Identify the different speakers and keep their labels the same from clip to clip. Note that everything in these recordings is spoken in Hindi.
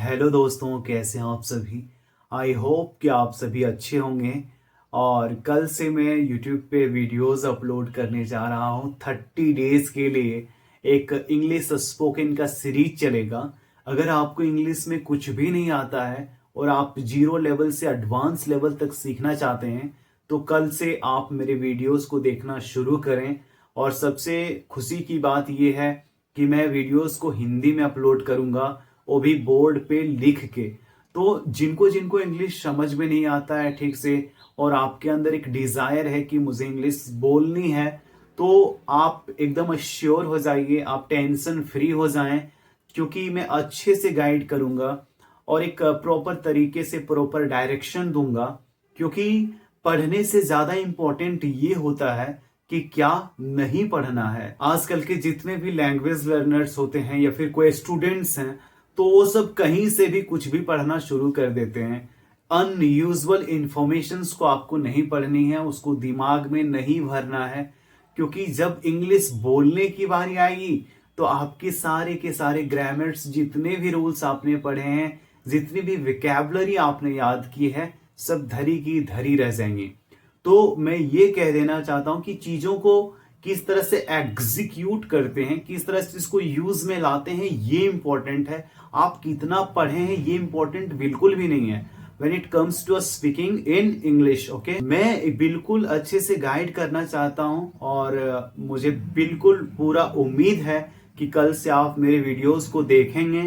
Speaker 1: हेलो दोस्तों, कैसे हैं आप सभी। आई होप कि आप सभी अच्छे होंगे। और कल से मैं यूट्यूब पे वीडियोस अपलोड करने जा रहा हूँ 30 डेज के लिए। एक इंग्लिश स्पोकन का सीरीज चलेगा। अगर आपको इंग्लिश में कुछ भी नहीं आता है और आप जीरो लेवल से एडवांस लेवल तक सीखना चाहते हैं तो कल से आप मेरे वीडियोस को देखना शुरू करें। और सबसे खुशी की बात यह है कि मैं वीडियोस को हिंदी में अपलोड करूंगा, वो भी बोर्ड पे लिख के। तो जिनको जिनको इंग्लिश समझ में नहीं आता है ठीक से और आपके अंदर एक डिजायर है कि मुझे इंग्लिश बोलनी है, तो आप एकदम श्योर हो जाइए, आप टेंशन फ्री हो जाएं, क्योंकि मैं अच्छे से गाइड करूंगा और एक प्रॉपर तरीके से प्रॉपर डायरेक्शन दूंगा। क्योंकि पढ़ने से ज्यादा इंपॉर्टेंट ये होता है कि क्या नहीं पढ़ना है। आजकल के जितने भी लैंग्वेज लर्नर्स होते हैं या फिर कोई स्टूडेंट्स हैं, तो वो सब कहीं से भी कुछ भी पढ़ना शुरू कर देते हैं। अनयूजुअल इंफॉर्मेशंस को आपको नहीं पढ़नी है, उसको दिमाग में नहीं भरना है। क्योंकि जब इंग्लिश बोलने की बारी आएगी तो आपके सारे के सारे ग्रामर्स, जितने भी रूल्स आपने पढ़े हैं, जितनी भी विकेबलरी आपने याद की है, सब धरी की धरी रह जाएंगी। तो मैं ये कह देना चाहता हूं कि चीजों को किस तरह से एग्जीक्यूट करते हैं, किस तरह से इसको यूज में लाते हैं, ये इंपॉर्टेंट है। आप कितना पढ़े हैं ये इंपॉर्टेंट बिल्कुल भी नहीं है when it comes to speaking in English. Okay, मैं बिल्कुल अच्छे से गाइड करना चाहता हूं और मुझे बिल्कुल पूरा उम्मीद है कि कल से आप मेरे वीडियोस को देखेंगे।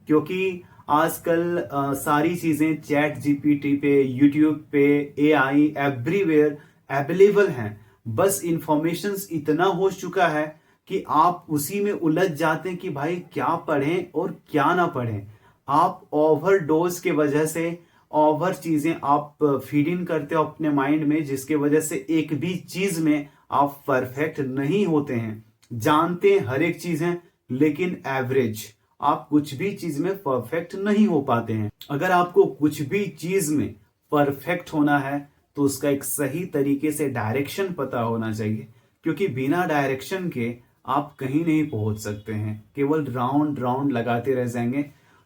Speaker 1: क्योंकि आजकल सारी चीजें चैट जीपीटी पे, यूट्यूब पे, एआई एवरीवेयर अवेलेबल हैं। बस इंफॉर्मेशन इतना हो चुका है कि आप उसी में उलझ जाते हैं कि भाई क्या पढ़ें और क्या ना पढ़ें। आप ओवरडोज के वजह से ओवर चीजें आप फीड इन करते हो अपने माइंड में, जिसके वजह से एक भी चीज में आप परफेक्ट नहीं होते हैं। जानते हैं हर एक चीज है, लेकिन एवरेज आप कुछ भी चीज में परफेक्ट नहीं हो पाते हैं। अगर आपको कुछ भी चीज में परफेक्ट होना है तो उसका एक सही तरीके से डायरेक्शन पता होना चाहिए। क्योंकि बिना डायरेक्शन के आप कहीं नहीं पहुंच सकते हैं, केवल राउंड राउंड लगाते रह जाएंगे।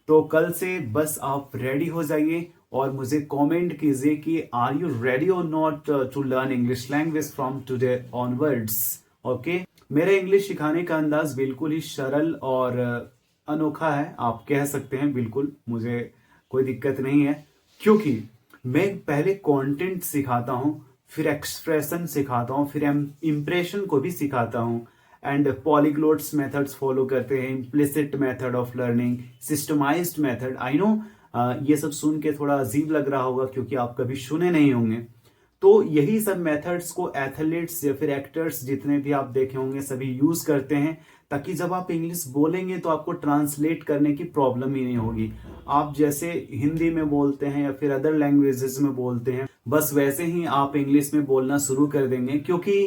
Speaker 1: तो कल से बस आप रेडी हो जाइए और मुझे कमेंट कीजिए कि आर यू रेडी और not to learn English language from today onwards. Okay, मेरा इंग्लिश सिखाने का अंदाज बिल्कुल ही सरल और अनोखा है, आप कह सकते हैं। बिल्कुल मुझे कोई दिक्कत नहीं है, क्योंकि मैं पहले कंटेंट सिखाता हूं, फिर एक्सप्रेशन सिखाता हूं, फिर इंप्रेशन को भी सिखाता हूं। एंड पॉलीग्लोट्स मेथड्स फॉलो करते हैं, implicit method of learning, systemised method. I know ये सब सुन के थोड़ा अजीब लग रहा होगा क्योंकि आप कभी सुने नहीं होंगे। तो यही सब मेथड्स को एथलीट्स या फिर एक्टर्स जितने भी आप देखे होंगे सभी यूज करते हैं, ताकि जब आप इंग्लिश बोलेंगे तो आपको ट्रांसलेट करने की प्रॉब्लम ही नहीं होगी। आप जैसे हिंदी में बोलते हैं या फिर अदर लैंग्वेजेस में बोलते हैं, बस वैसे ही आप इंग्लिश में बोलना शुरू कर देंगे। क्योंकि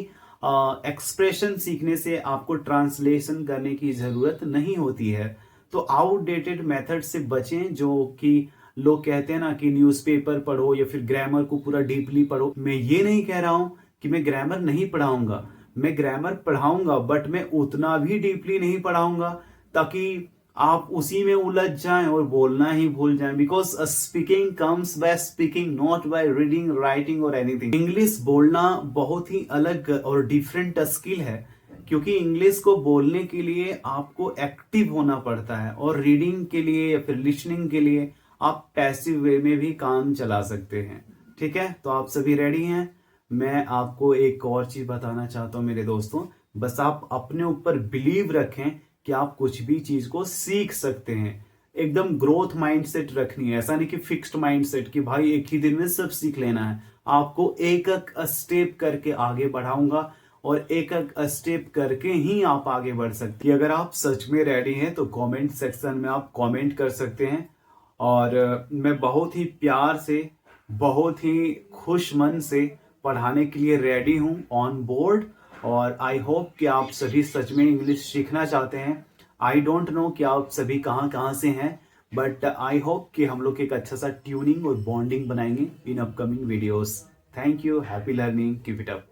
Speaker 1: एक्सप्रेशन सीखने से आपको ट्रांसलेशन करने की जरूरत नहीं होती है। तो आउटडेटेड मेथड से बचें, जो कि लोग कहते हैं ना कि न्यूज़पेपर पढ़ो या फिर ग्रामर को पूरा डीपली पढ़ो। मैं ये नहीं कह रहा हूं कि मैं ग्रामर नहीं पढ़ाऊंगा, मैं ग्रामर पढ़ाऊंगा, बट मैं उतना भी डीपली नहीं पढ़ाऊंगा ताकि आप उसी में उलझ जाएं और बोलना ही भूल जाएं। Because speaking comes by speaking, not by reading, writing और एनीथिंग। इंग्लिश बोलना बहुत ही अलग और डिफरेंट स्किल है, क्योंकि इंग्लिश को बोलने के लिए आपको एक्टिव होना पड़ता है और रीडिंग के लिए या फिर लिसनिंग के लिए आप पैसिव वे में भी काम चला सकते हैं। ठीक है, तो आप सभी रेडी हैं। मैं आपको एक और चीज बताना चाहता हूं मेरे दोस्तों, बस आप अपने ऊपर बिलीव रखें कि आप कुछ भी चीज को सीख सकते हैं। एकदम ग्रोथ माइंडसेट रखनी है, ऐसा नहीं कि फिक्स्ड माइंडसेट कि भाई एक ही दिन में सब सीख लेना है। आपको एक एक स्टेप करके आगे बढ़ाऊंगा और एक एक स्टेप करके ही आप आगे बढ़ सकते हैं। अगर आप सच में रेडी हैं तो कमेंट सेक्शन में आप कमेंट कर सकते हैं। और मैं बहुत ही प्यार से, बहुत ही खुश मन से पढ़ाने के लिए रेडी हूं, ऑन बोर्ड। और आई होप कि आप सभी सच में इंग्लिश सीखना चाहते हैं। आई डोंट नो कि आप सभी कहां कहां से हैं, बट आई होप कि हम लोग एक अच्छा सा ट्यूनिंग और बॉन्डिंग बनाएंगे in upcoming videos. Thank you, happy learning, keep it up.